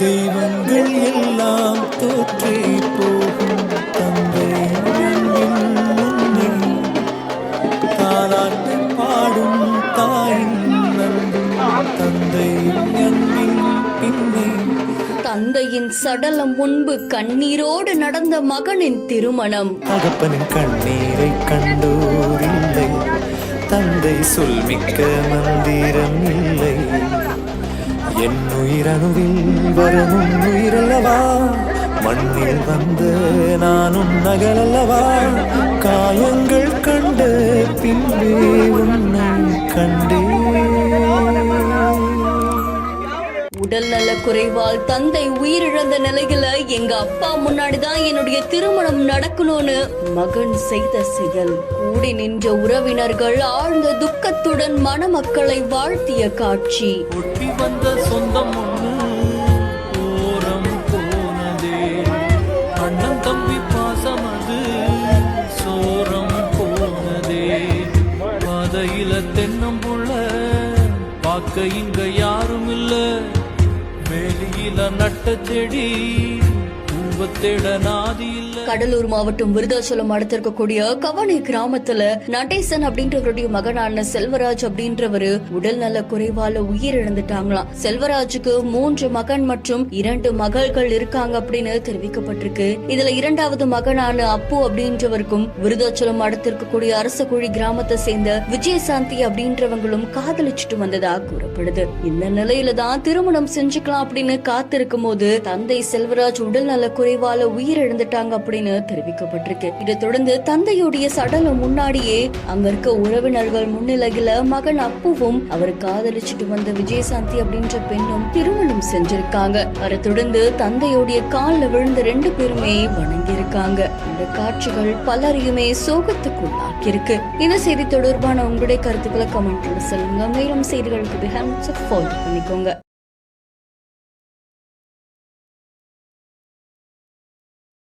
தெய்வங்கள் எல்லாம் தோற்றே போகும் தந்தை தாலாட்டு பாடும் தாயின் நம்பும் தந்தை அன்பின் பின்னே தந்தையின் சடலம் முன்பு கண்ணீரோடு நடந்த மகனின் திருமணம். தகப்பனின் கண்ணீரை கண்டோர் இல்லை, தந்தை சொல்மிக்க மந்திரம் இல்லை. என் உயிரணுவில் வரணும் உயிரல்லவா, மண்ணில் வந்த நானும் நகலல்லவா. காயங்கள் கண்ட பின்பே உன்னை கண்டே. உடல் நல குறைவால் தந்தை உயிரிழந்த நிலையில எங்க அப்பா முன்னாடிதான் என்னுடைய திருமணம் நடக்கணும்னு மகன் செய்த செயல். கூடி நின்ற உறவினர்கள் ஆழ்ந்த துக்கத்துடன் மணமக்களை வாழ்த்திய காட்சி. ஒட்டி வந்த சொந்தம் ஓரம் போனதே, அண்ணன் தம்பி பாசம் அது சோரம் போனதே. பாதையில தென்னம்புள்ள பார்க்க இங்க யாரும் இல்ல, வெளியில நட்ட செடி பூவத்தேட நாதி இல்ல. கடலூர் மாவட்டம் விருதாச்சலம் அடுத்து இருக்கக்கூடிய கவனி கிராமத்துல நடேசன் அப்படின்றவருடைய மகனான செல்வராஜ் அப்படின்றவரு உடல் நல குறைவால உயிரிழந்துட்டாங்களாம். செல்வராஜுக்கு 3 மகன் மற்றும் 2 மகள்கள் இருக்காங்க அப்படின்னு தெரிவிக்கப்பட்டிருக்கு. இதுல 2வது மகனான அப்பு அப்படின்றவருக்கும் விருதாச்சலம் அடுத்து இருக்கக்கூடிய அரசகுழி கிராமத்தை சேர்ந்த விஜயசாந்தி அப்படின்றவங்களும் காதலிச்சுட்டு வந்ததா கூறப்படுது. இந்த நிலையில தான் திருமணம் செஞ்சுக்கலாம் அப்படின்னு காத்திருக்கும் போது தந்தை செல்வராஜ் உடல் நல குறைவால உயிரிழந்துட்டாங்க அப்படின்னு தெரிவிக்கப்பட்டிருக்கு. இதை தொடர்ந்து தந்தையுடைய சடலம் முன்னாடியே அங்க இருக்க உறவினர்கள் முன்னிலையில மகன் அப்புவும் அவர் காதலிச்சுட்டு வந்த விஜயசாந்தி அப்படின்ற பெண்ணும் திருமணம் செஞ்சிருக்காங்க. அதை தொடர்ந்து தந்தையுடைய காலில் விழுந்த 2 பேருமே வணங்கி இருக்காங்க. இந்த காட்சிகள் பலரையுமே சோகத்துக்குள்ளாக்கி இருக்கு. இந்த செய்தி தொடர்பான உங்களுடைய கருத்துக்களை கமெண்ட்ல சொல்லுங்க. மேலும் செய்திகளுக்கு ஃபாலோ பண்ணிக்கோங்க.